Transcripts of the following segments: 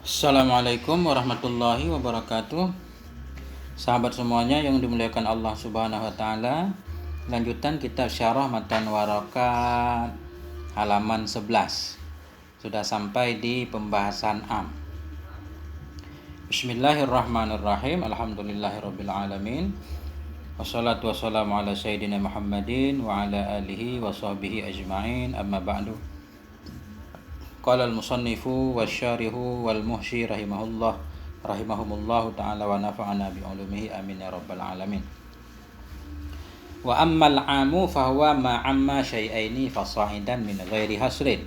Assalamualaikum warahmatullahi wabarakatuh. Sahabat semuanya yang dimuliakan Allah Subhanahu wa taala. Lanjutan kitab Syarah Matan Warakat halaman 11. Sudah sampai di pembahasan am. Bismillahirrahmanirrahim. Alhamdulillahirabbil alamin. Wassalatu wassalamu ala sayyidina Muhammadin wa ala alihi wa sahbihi ajma'in. Amma ba'du. Qala al-musannifu wasyarihu wal muhsyi rahimahumullah ta'ala wa nafa'ana bi ulumihi amin ya rabbal alamin. Wa ammal amu fahuwa ma amma syai'aini fasa'idan min ghairi hasrin.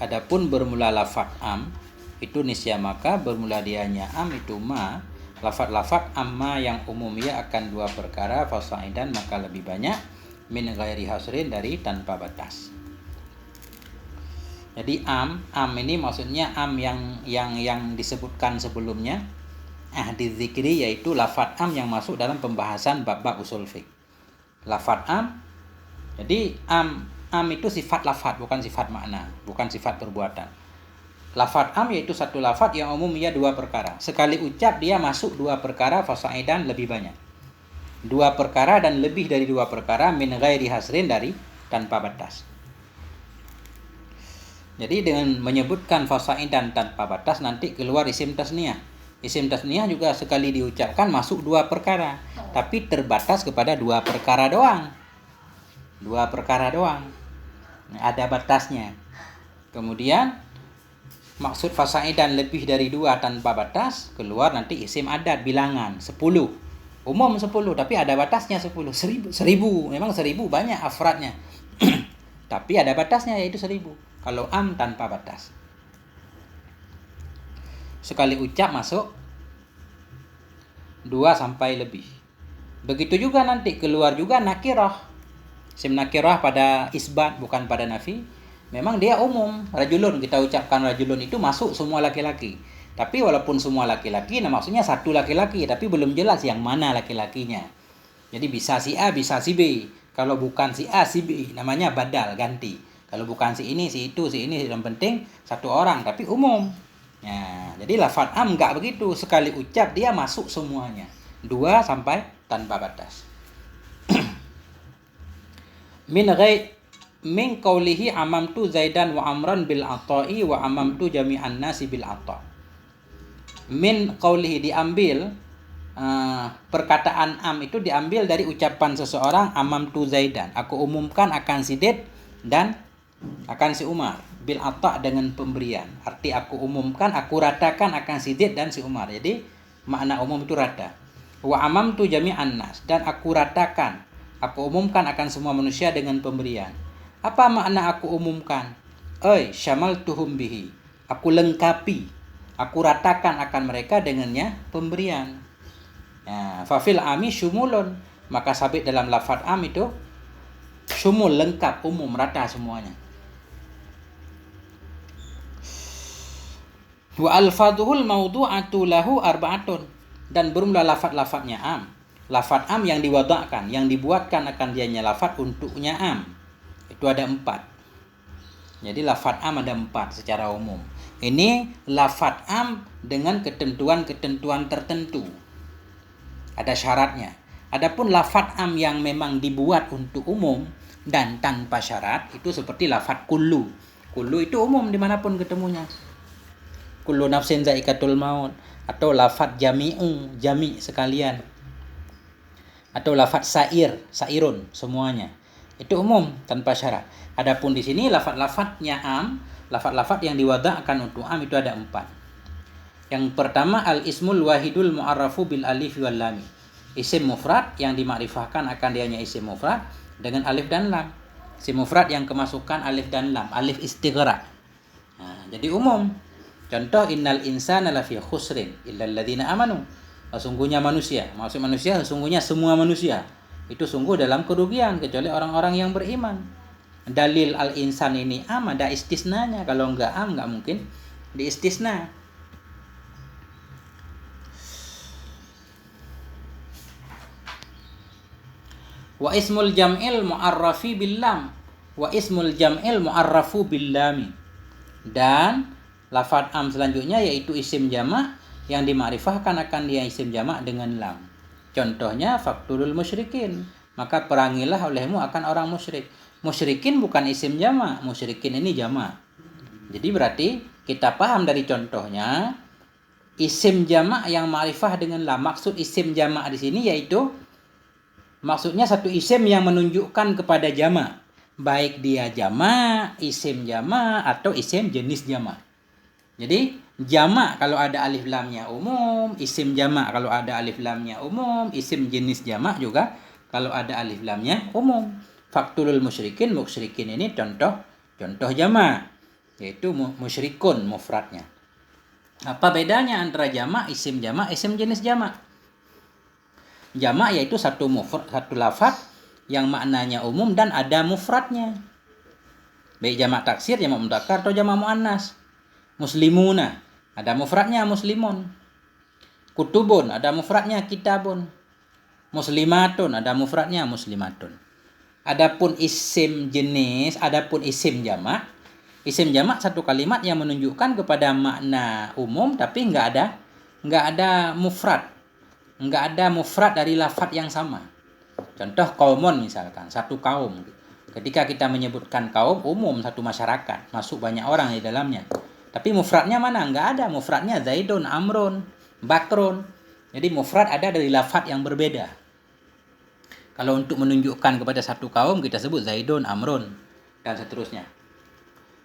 Adapun bermula lafaz am itu nisya maka bermula dianya am itu ma lafaz amma yang umumnya akan dua perkara fasa'idan maka lebih banyak min ghairi hasrin dari tanpa batas. Jadi am ini maksudnya am yang disebutkan sebelumnya di zikri, yaitu lafaz am yang masuk dalam pembahasan bab-bab usul fiqh. Lafaz am. Jadi am itu sifat lafaz, bukan sifat makna, bukan sifat perbuatan. Lafaz am yaitu satu lafaz yang umumnya dua perkara. Sekali ucap dia masuk dua perkara fasaidan lebih banyak. Dua perkara dan lebih dari dua perkara min ghairi hasrin dari tanpa batas. Jadi dengan menyebutkan fasaidan tanpa batas nanti keluar isim tasniyah. Isim tasniyah juga sekali diucapkan masuk dua perkara, tapi terbatas kepada dua perkara doang. Dua perkara doang. Ada batasnya. Kemudian maksud fasaidan lebih dari dua tanpa batas, keluar nanti isim adat bilangan 10. Umum 10 tapi ada batasnya 10. 1000. Memang 1000 banyak afradnya. Tapi ada batasnya yaitu 1000. Kalau am tanpa batas. Sekali ucap masuk 2 sampai lebih. Begitu juga nanti keluar juga nakirah. Isim nakirah pada isbat bukan pada nafi. Memang dia umum. Rajulun, kita ucapkan rajulun itu masuk semua laki-laki. Tapi walaupun semua laki-laki, maksudnya satu laki-laki, tapi belum jelas yang mana laki-lakinya. Jadi bisa si A, bisa si B. Kalau bukan si A, si B, namanya badal, ganti. Kalau bukan si ini, si itu, si ini, yang penting satu orang, tapi umum. Ya, jadi lafaz am enggak begitu. Sekali ucap dia masuk semuanya. 2 sampai tanpa batas. Min qaulihi amamtu Zaidan wa Amran bil ata'i wa amamtu jami'an nasi bil ata'. Min qaulihi diambil perkataan am itu diambil dari ucapan seseorang amamtu Zaidan. Aku umumkan akan si Zaid dan akan si Umar bil ata' dengan pemberian. Arti aku umumkan, aku ratakan akan si Zaid dan si Umar. Jadi makna umum itu rata. Wa amamtu jami'an nas, dan aku ratakan, aku umumkan akan semua manusia dengan pemberian. Apa makna aku umumkan? Syamaltuhum bihi. Aku lengkapi, aku ratakan akan mereka dengannya pemberian. Ya, fafil ami syumulun, maka sabit dalam lafaz am itu syumul, lengkap, umum, rata semuanya. Wa alfadhuhul mawdu'atu lahu arba'atun, dan bermula lafaz-lafaznya am. Lafaz am yang diwada'kan, yang dibuatkan akan dianya lafaz untuknya am. Itu ada 4. Jadi lafaz am ada 4 secara umum. Ini lafaz am dengan ketentuan-ketentuan tertentu. Ada syaratnya. Adapun lafaz am yang memang dibuat untuk umum dan tanpa syarat itu seperti lafaz kullu. Kullu itu umum dimanapun ketemunya. Kullu nafsin zaikatul maut, atau lafaz jami'u, jami' sekalian, atau lafaz sairun semuanya. Itu umum tanpa syarat. Adapun di sini lafaz-lafaznya am, lafaz-lafaz yang diwada'kan untuk am itu ada 4. Yang pertama al-ismul wahidul mu'arrafu bil alif wal lam. Isim mufrad yang dimakrifahkan akan dianya isim mufrad dengan alif dan lam. Isim mufrad yang kemasukan alif dan lam, alif istighraq. Jadi umum. Contoh innal insana lafi khusrin illal ladzina amanu. Sesungguhnya manusia, maksud manusia sesungguhnya semua manusia itu sungguh dalam kerugian kecuali orang-orang yang beriman. Dalil al-insan ini am, ada istisnanya. Kalau enggak am enggak mungkin diistisna. Wa ismul jam'il mu'arrafi bil lam, wa ismul jam'il mu'arrafu bil lam. Dan Lafadz am selanjutnya yaitu isim jamak yang dimakrifahkan akan dia isim jamak dengan lam. Contohnya faktulul musyrikin, maka perangilah olehmu akan orang musyrik. Musyrikin bukan isim jamak, musyrikin ini jamak. Jadi berarti kita paham dari contohnya isim jamak yang ma'rifah dengan lam. Maksud isim jamak di sini yaitu maksudnya satu isim yang menunjukkan kepada jamak, baik dia jamak, isim jamak atau isim jenis jamak. Jadi jamak kalau ada alif lamnya umum, isim jamak kalau ada alif lamnya umum, isim jenis jamak juga kalau ada alif lamnya umum. Faktulul musyrikin ini contoh jamak, yaitu musyrikun mufradnya. Apa bedanya antara jamak, isim jenis jamak? Jamak yaitu satu lafaz yang maknanya umum dan ada mufradnya. Baik jamak taksir, jamak mudzakkar atau jamak muannas. Muslimuna, ada mufradnya muslimun. Kutubun, ada mufradnya kitabun. Muslimatun, ada mufradnya muslimatun. Adapun isim jenis, adapun isim jamak satu kalimat yang menunjukkan kepada makna umum tapi nggak ada mufrad. Nggak ada mufrad dari lafadz yang sama. Contoh qaumun misalkan, satu kaum. Ketika kita menyebutkan kaum, umum satu masyarakat, masuk banyak orang di dalamnya. Tapi mufradnya mana? Nggak ada. Mufradnya Zaidun, Amrun, Bakrun. Jadi mufrad ada dari lafadz yang berbeda. Kalau untuk menunjukkan kepada satu kaum kita sebut Zaidun, Amrun, dan seterusnya.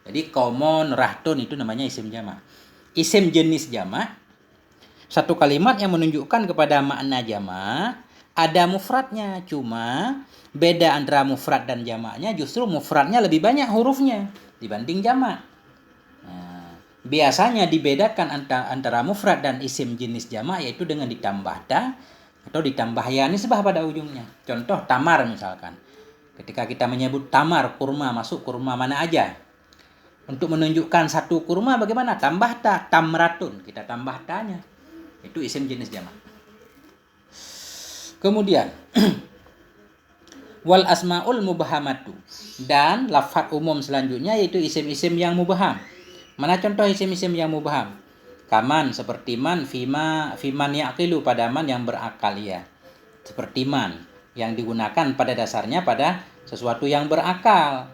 Jadi qaumun, rahtun itu namanya isim jamak. Isim jenis jamak, satu kalimat yang menunjukkan kepada makna jamak, ada mufradnya. Cuma beda antara mufrad dan jamaknya justru mufradnya lebih banyak hurufnya dibanding jamak. Biasanya dibedakan antara mufrad dan isim jenis jamak yaitu dengan ditambah ta atau ditambah ya nisbah pada ujungnya. Contoh tamar misalkan. Ketika kita menyebut tamar, kurma, masuk kurma mana aja. Untuk menunjukkan satu kurma bagaimana? Tambah ta, tamratun. Kita tambah ta-nya. Itu isim jenis jamak. Kemudian wal asmaul mubhamatu, dan lafaz umum selanjutnya yaitu isim-isim yang mubham. Mana contoh isim-isim yang mubham? Kaman, seperti man, fiman yaqilu, pada man yang berakal ya. Seperti man yang digunakan pada dasarnya pada sesuatu yang berakal.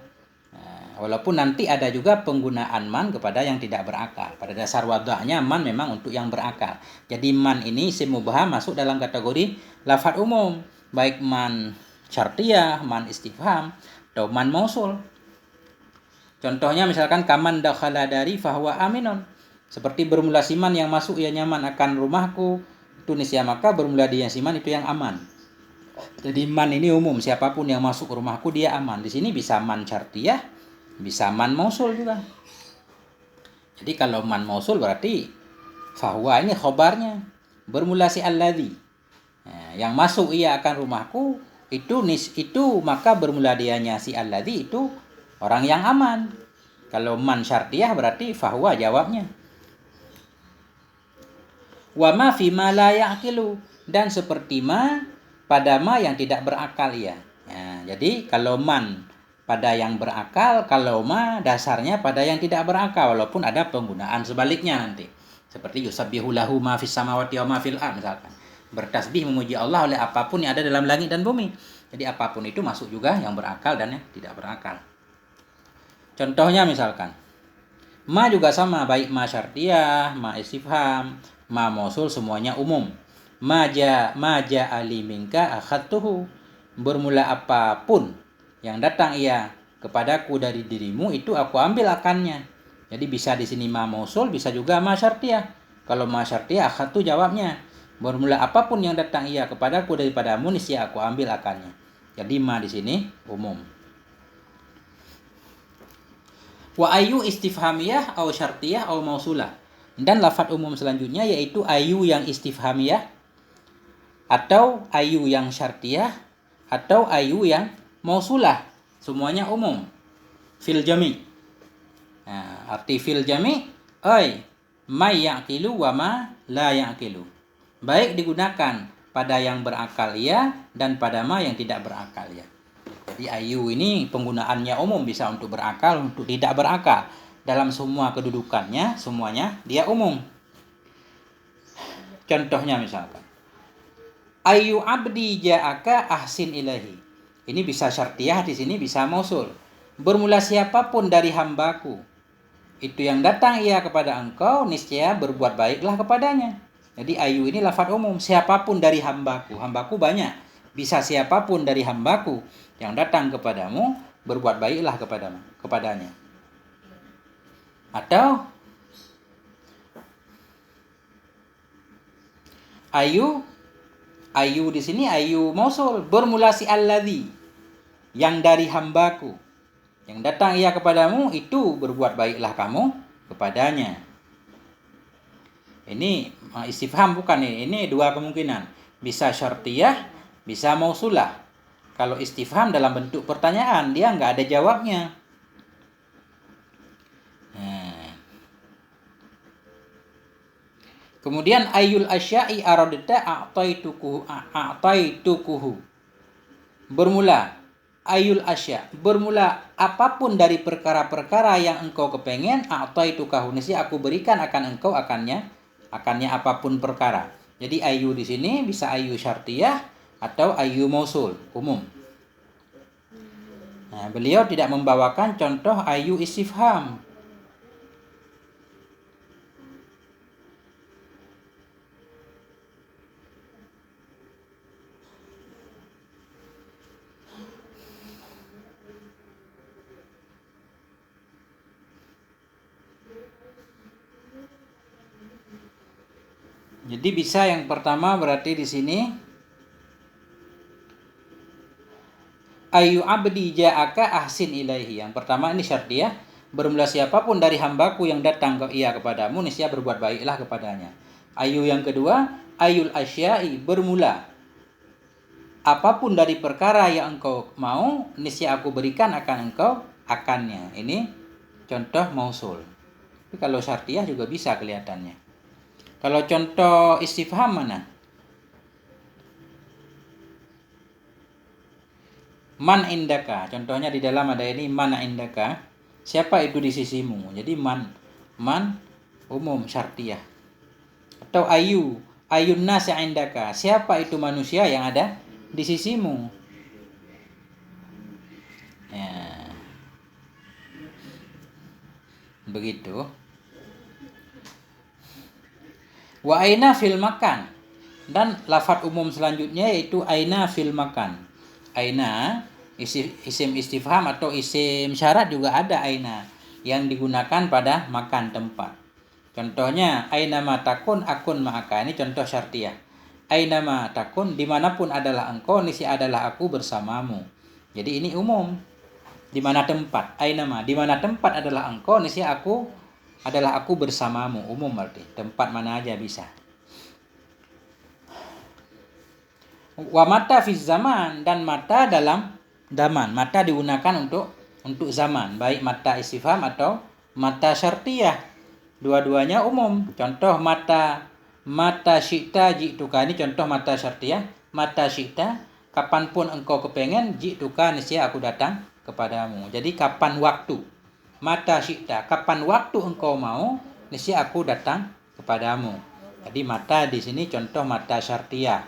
Walaupun nanti ada juga penggunaan man kepada yang tidak berakal. Pada dasar wadahnya man memang untuk yang berakal. Jadi man ini isim mubham masuk dalam kategori lafaz umum, baik man syartiyah, man istifham, atau man mausul. Contohnya misalkan kaman dakhala dari fahuwa aminun. Seperti bermula siman yang masuk ia nyaman akan rumahku. Tunis ya maka bermula dia siman itu yang aman. Jadi man ini umum, siapapun yang masuk ke rumahku dia aman. Di sini bisa man syartiyah, bisa man mausul juga. Jadi kalau man mausul berarti fahuwa ini khobarnya. Bermula si alladzi. Yang masuk ia akan rumahku itu maka bermula dianya si alladzi itu orang yang aman. Kalau man syartiyah berarti fahuwa jawabnya. Wa ma fi ma la yaqilu, dan seperti ma pada ma yang tidak berakal ya. Jadi kalau man pada yang berakal, kalau ma dasarnya pada yang tidak berakal, walaupun ada penggunaan sebaliknya nanti. Seperti yusabbihu lahu ma fis samawati wa ma fil ardh misalkan. Bertasbih memuji Allah oleh apapun yang ada dalam langit dan bumi. Jadi apapun itu masuk juga yang berakal dan yang tidak berakal. Contohnya misalkan, ma juga sama, baik ma syartiyah, ma istifham, ma mausul semuanya umum. Ma ja'ali minka akhadtuhu, bermula apapun yang datang ia kepadaku dari dirimu itu aku ambil akannya. Jadi bisa di sini ma mausul, bisa juga ma syartiyah. Kalau ma syartiyah akhadtu jawabnya. Bermula apapun yang datang ia kepadaku daripadamu niscaya aku ambil akannya. Jadi ma di sini umum. Wa ayu istifhamiyah au syartiyah au mausulah. Dan lafaz umum selanjutnya yaitu ayu yang istifhamiyah atau ayu yang syartiyah atau ayu yang mausulah. Semuanya umum. Fil jami'. Arti fil jami' ay may yaqilu wa ma la yaqilu. Baik digunakan pada yang berakal ya dan pada ma yang tidak berakal ya. Jadi ayu ini penggunaannya umum, bisa untuk berakal, untuk tidak berakal. dalam semua kedudukannya, semuanya dia umum. Contohnya misalkan, ayu abdi ja'aka ahsin ilahi. Ini bisa syartiyah, di sini bisa mausul. Bermula siapapun dari hambaku, itu yang datang ia kepada engkau, niscaya berbuat baiklah kepadanya. Jadi ayu ini lafadz umum, siapapun dari hambaku. Hambaku banyak, bisa siapapun dari hambaku yang datang kepadamu, berbuat baiklah kepadanya. Atau ayu di sini ayu mausul, bermula si alladzi, yang dari hambaku, yang datang ia kepadamu, itu berbuat baiklah kamu kepadanya. Ini istifham bukan ini dua kemungkinan. Bisa syartiyah, bisa mausulah. Kalau istifham dalam bentuk pertanyaan, dia nggak ada jawabnya. Kemudian ayul asya'i aradta a'taitukuhu. Bermula ayul asya, bermula apapun dari perkara-perkara yang engkau kepengen, a'taitukahu, niscaya aku berikan akan engkau akannya apapun perkara. Jadi ayu di sini bisa ayu syartiyah atau ayu mausul, umum. Nah, beliau tidak membawakan contoh ayu istifham. Jadi bisa yang pertama berarti di sini ayu abdi ja'aka ahsin ilaihi. Yang pertama ini syartiyah, bermula siapapun dari hambaku yang datang ia kepadamu, niscaya berbuat baiklah kepadanya. Ayu yang kedua, ayul asya'i, bermula apapun dari perkara yang engkau mau, niscaya aku berikan akan engkau akannya. Ini contoh mausul. Tapi kalau syartiyah juga bisa kelihatannya. Kalau contoh istifham mana? Man indaka. Contohnya di dalam ada ini, mana indaka. Siapa itu di sisimu? Jadi man umum syartiyah. Atau ayun nas indaka. Siapa itu manusia yang ada di sisimu? Ya. Begitu. Wa aina fil makan, dan lafadz umum selanjutnya yaitu aina fil makan. Aina isim istifham atau isim syarat juga ada aina yang digunakan pada makan tempat. Contohnya aina ma takun akun ma'aka, ini contoh syartiyah. Aina ma takun, dimanapun adalah engkau, niscaya adalah aku bersamamu. Jadi ini umum. Di mana tempat, aina ma, di mana tempat adalah engkau, niscaya aku bersamamu, umum berarti tempat mana aja bisa. Wa mata fi zaman, dan mata dalam zaman. Mata digunakan untuk zaman, baik mata istifham atau mata syartiyah. Dua-duanya umum. Contoh mata syi'ta ji'tuka, ini contoh mata syartiyah. Mata syi'ta, kapanpun engkau kepengen, ji'tuka, niscaya aku datang kepadamu. Jadi kapan waktu. Mata syi'ta, kapan waktu engkau mau, niscaya aku datang kepadamu. Jadi mata di sini contoh mata syartiyah.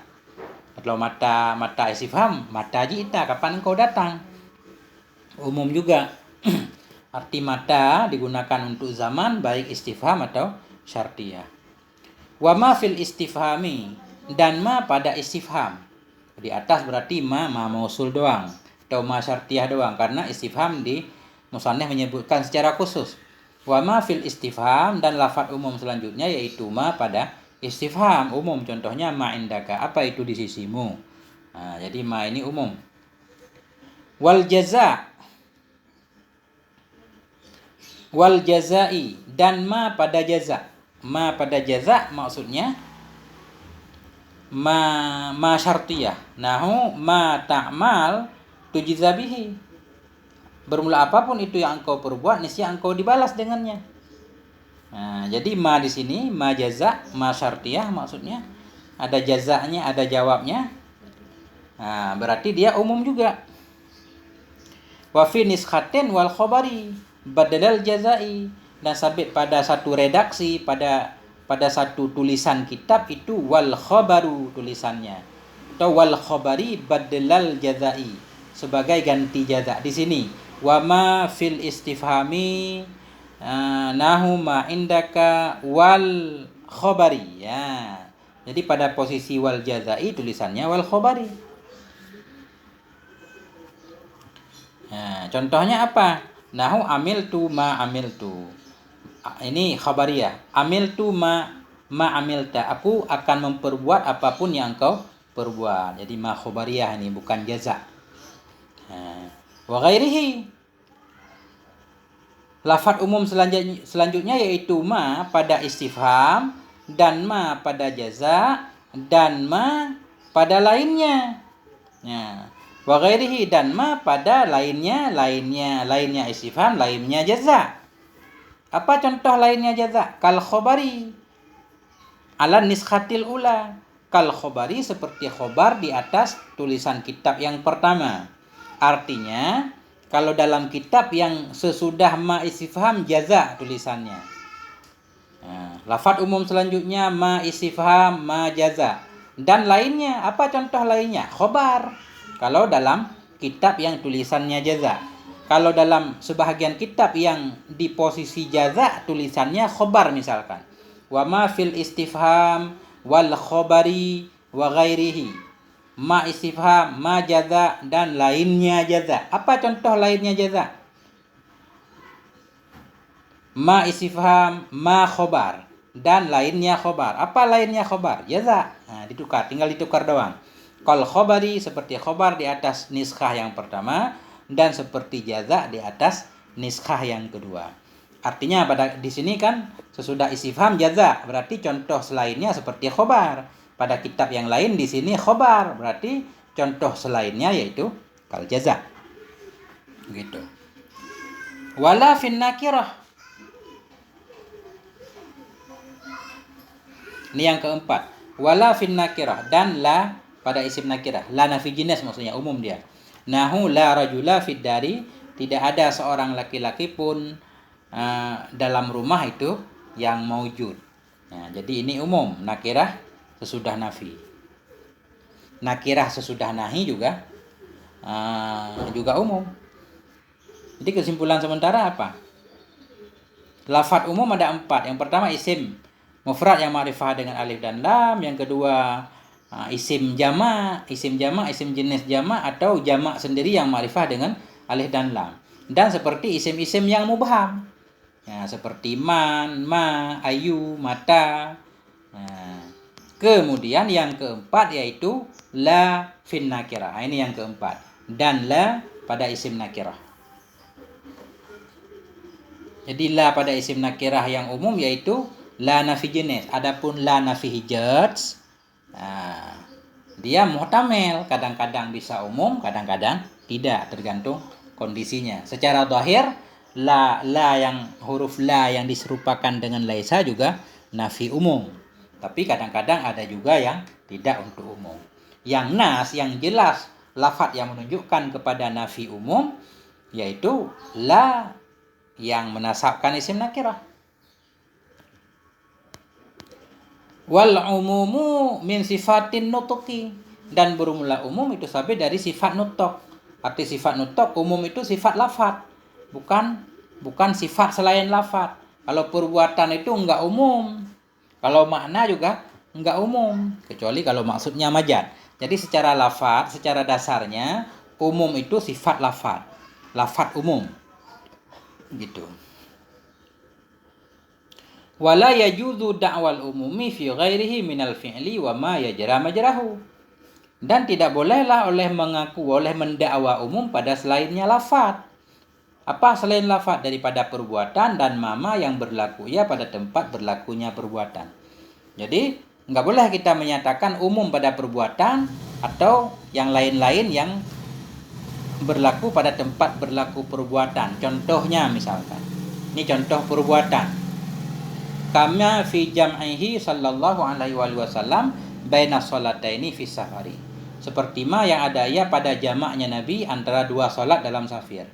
Kalau mata istifham, mata ji'ta, kapan engkau datang. Umum juga. Arti mata digunakan untuk zaman, baik istifham atau syartiyah. Wa ma fil istifhami, dan ma pada istifham. Di atas berarti ma mausul doang atau ma syartiyah doang, karena istifham di musannif menyebutkan secara khusus. Wa ma fil istifham, dan lafadz umum selanjutnya yaitu ma pada istifham umum. Contohnya ma indaka, apa itu di sisimu. Nah, jadi ma ini umum. Wal jazai, dan ma pada jaza. Ma pada jaza maksudnya ma syartiyah. Nahu ma ta'mal tujza bihi. Bermula apapun itu yang engkau perbuat, niscaya engkau dibalas dengannya. Nah, jadi ma di sini ma jaza, ma syartiyah maksudnya ada jazanya, ada jawabnya. Nah, berarti dia umum juga. Wa fi niskhatin wal khabari badalal jazai, dan sabit pada satu redaksi, pada satu tulisan kitab itu wal khabaru tulisannya, atau wal khabari badlal jazai sebagai ganti jaza. Di sini wa ma fil istifhami nahu ma indaka wal khabari, ya. Jadi pada posisi wal jazai tulisannya wal khabari. Nah, contohnya apa? Nahu amiltu ma amiltu. Ini khabariyah. Amiltu ma amilta. Aku akan memperbuat apapun yang engkau perbuat. Jadi ma khabariyah ini, bukan jaza. Wa ghairihi. Lafaz umum selanjutnya yaitu ma pada istifham, dan ma pada jaza, dan ma pada lainnya. Ya. Wa ghairihi, dan ma pada lainnya istifham, lainnya jaza. Apa contoh lainnya jaza? Kal khobari ala niskhatil ula. Kal khobari seperti khobar di atas tulisan kitab yang pertama. Artinya kalau dalam kitab yang sesudah ma istifham jaza tulisannya. Nah, lafaz umum selanjutnya ma istifham, ma jaza, dan lainnya. Apa contoh lainnya? Khobar kalau dalam kitab yang tulisannya jaza. Kalau dalam sebahagian kitab yang di posisi jaza tulisannya khobar misalkan. Wa ma fil istifham wal khobari wa ghairihi. Ma istifham, ma jaza, dan lainnya jaza. Apa contoh lainnya jaza? Ma istifham, ma khobar, dan lainnya khobar. Apa lainnya khobar? Jaza. Nah, tinggal ditukar doang. Kal khobari seperti khobar di atas niskhah yang pertama, dan seperti jaza di atas niskhah yang kedua. Artinya di sini kan sesudah istifham jaza, berarti contoh selainnya seperti khobar. Pada kitab yang lain di sini khobar, berarti contoh selainnya yaitu kal jaza. Begitu. Wala fin nakirah. Ini yang keempat. Wala fin nakirah, dan la pada isim nakirah. La nafi jinas maksudnya, umum dia. Nahu la rajula fid dari, tidak ada seorang laki-laki pun dalam rumah itu yang maujud. Nah, jadi ini umum, nakirah sesudah nafi. Nakirah sesudah nahi juga umum. Jadi kesimpulan sementara apa? Lafaz umum ada 4. Yang pertama isim mufrad yang ma'rifah dengan alif dan lam. Yang kedua isim jamak, isim jenis jamak, atau jamak sendiri yang ma'rifah dengan alif dan lam. Dan seperti isim-isim yang mubham, ya, seperti man, ma, ayu, mata. Nah, kemudian yang keempat yaitu la fin nakirah. Ini yang keempat. Dan la pada isim nakirah. Jadi la pada isim nakirah yang umum yaitu la nafi jenis. Adapun la nafi hijaz, dia muhtamil, kadang-kadang bisa umum, kadang-kadang tidak, tergantung kondisinya. Secara zahir la yang huruf la yang diserupakan dengan laisa juga nafi umum. Tapi kadang-kadang ada juga yang tidak untuk umum. Yang nas, yang jelas lafaz yang menunjukkan kepada nafi umum yaitu la yang menasabkan isim nakirah. Wal umumu min sifatin nutuki, dan bermula umum itu sabit dari sifat nutuk. Arti sifat nutuk umum itu sifat lafaz, bukan sifat selain lafaz. Kalau perbuatan itu enggak umum. Kalau makna juga enggak umum, kecuali kalau maksudnya majaz. Jadi secara lafaz, secara dasarnya umum itu sifat lafaz umum. Gitu. Wala yajuzu da'wal umumi fi ghairihi minal fi'li wa ma yajra majrahu. Dan tidak bolehlah oleh mendakwa umum pada selainnya lafaz. Apa selain lafaz? Daripada perbuatan dan mama yang berlaku ia pada tempat berlakunya perbuatan. Jadi enggak boleh kita menyatakan umum pada perbuatan atau yang lain-lain yang berlaku pada tempat berlaku perbuatan. Contohnya misalkan, ini contoh perbuatan. Kama fi jam'ihi sallallahu alaihi wasallam baina sholataini fi safari. Seperti ma yang ada ya pada jamaknya Nabi antara dua solat dalam safir.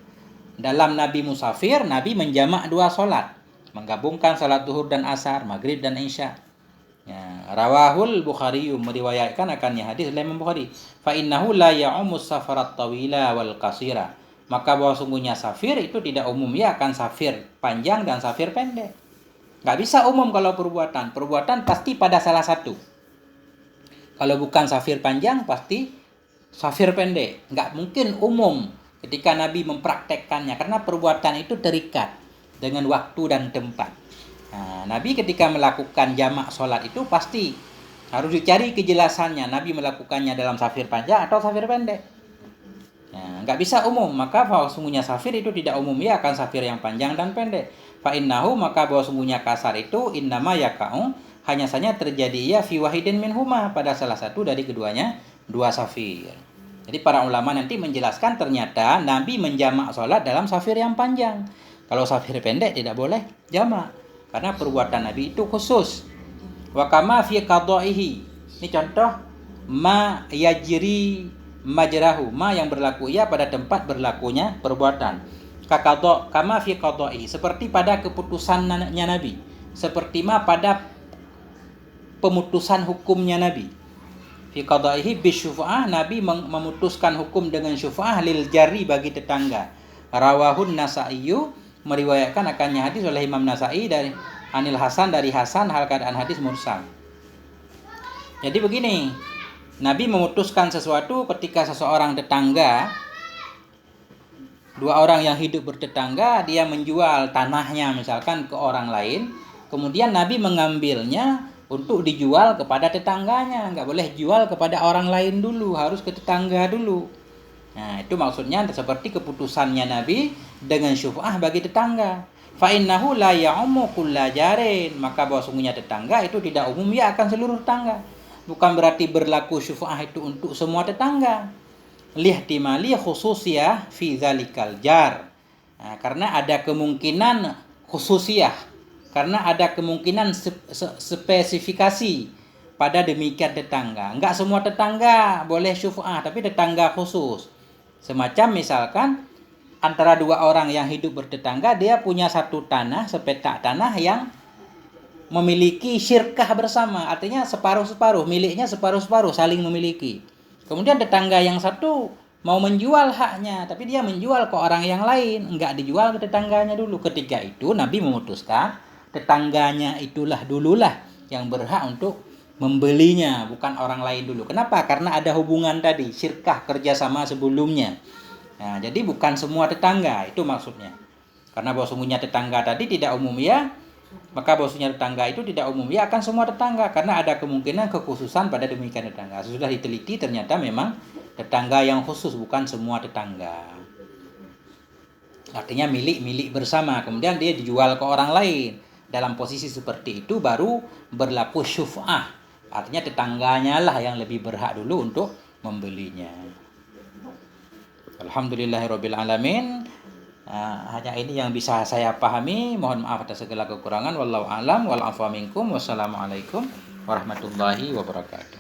Dalam Nabi musafir, Nabi menjamak dua solat. menggabungkan salat zuhur dan asar, maghrib dan isya. Ya, rawahul Bukhari, meriwayatkan akannya hadis oleh Imam Bukhari. Fa innahu la ya'umus safarat tawila wal qasira. Maka bahwa sungguhnya safir itu tidak umum ya akan safir panjang dan safir pendek. Nggak bisa umum kalau perbuatan. Perbuatan pasti pada salah satu. Kalau bukan safir panjang pasti safir pendek. Nggak mungkin umum ketika Nabi mempraktekkannya karena perbuatan itu terikat dengan waktu dan tempat. Nah, Nabi ketika melakukan jamak sholat itu pasti harus dicari kejelasannya. Nabi melakukannya dalam safir panjang atau safir pendek. Nah, nggak bisa umum. Maka bahwa sungguhnya safir itu tidak umum ya akan safir yang panjang dan pendek. Fa innahu, maka bahwa sungguhnya kasar itu innama yaka'u, hanya saja terjadi ya fi wahidin minhuma, pada salah satu dari keduanya dua safir. Jadi para ulama nanti menjelaskan ternyata Nabi menjamak sholat dalam safir yang panjang. Kalau safir pendek tidak boleh jamak. Karena perbuatan Nabi itu khusus. Wa kama fi qada'ihi. Ini contoh ma yajri majrahu, ma yang berlaku ya pada tempat berlakunya perbuatan. Kakadha kama fi qada'ihi, seperti pada keputusannya Nabi. Seperti ma pada pemutusan hukumnya Nabi. Fi qada'ihi bisyufa'ah, Nabi memutuskan hukum dengan syufa'ah lil jari bagi tetangga. Rawahun Nasaiyu, meriwayatkan akannya hadis oleh Imam Nasai dari Anil Hasan, dari Hasan, hal keadaan hadis mursal. Jadi begini, Nabi memutuskan sesuatu ketika seseorang tetangga, dua orang yang hidup bertetangga, dia menjual tanahnya misalkan ke orang lain, kemudian Nabi mengambilnya untuk dijual kepada tetangganya. Nggak boleh jual kepada orang lain dulu, harus ke tetangga dulu. Nah, itu maksudnya seperti keputusannya Nabi dengan syuf'ah bagi tetangga. Fa innahu la ya'ummu kulla jarin, maka bahwa sungguhnya tetangga itu tidak umum ya akan seluruh tetangga. Bukan berarti berlaku syuf'ah itu untuk semua tetangga. Lihtimali khususiyah fi dzalikal jar. Nah, karena ada kemungkinan khususiyah, karena ada kemungkinan spesifikasi pada demikian tetangga. Enggak semua tetangga boleh syuf'ah, tapi tetangga khusus. Semacam misalkan antara dua orang yang hidup bertetangga, dia punya satu tanah, sepetak tanah yang memiliki syirkah bersama, artinya separuh-separuh, miliknya separuh-separuh, saling memiliki. Kemudian tetangga yang satu mau menjual haknya, tapi dia menjual ke orang yang lain, enggak dijual ke tetangganya dulu. Ketika itu Nabi memutuskan tetangganya itulah dululah yang berhak untuk membelinya, bukan orang lain dulu. Kenapa? Karena ada hubungan tadi, syirkah kerjasama sebelumnya. Nah, jadi bukan semua tetangga, itu maksudnya. Karena bahwa sungguhnya tetangga tadi tidak umum ya, maka bahwa sungguhnya tetangga itu tidak umum ya akan semua tetangga, karena ada kemungkinan kekhususan pada demikian tetangga. Sudah diteliti ternyata memang tetangga yang khusus, bukan semua tetangga. Artinya milik bersama, kemudian dia dijual ke orang lain. Dalam posisi seperti itu baru berlaku syuf'ah. Artinya tetangganya lah yang lebih berhak dulu untuk membelinya. Alhamdulillahirabbil alamin. Hanya ini yang bisa saya pahami. Mohon maaf atas segala kekurangan. Wallahu a'lam wal afwa minkum. Wassalamualaikum warahmatullahi wabarakatuh.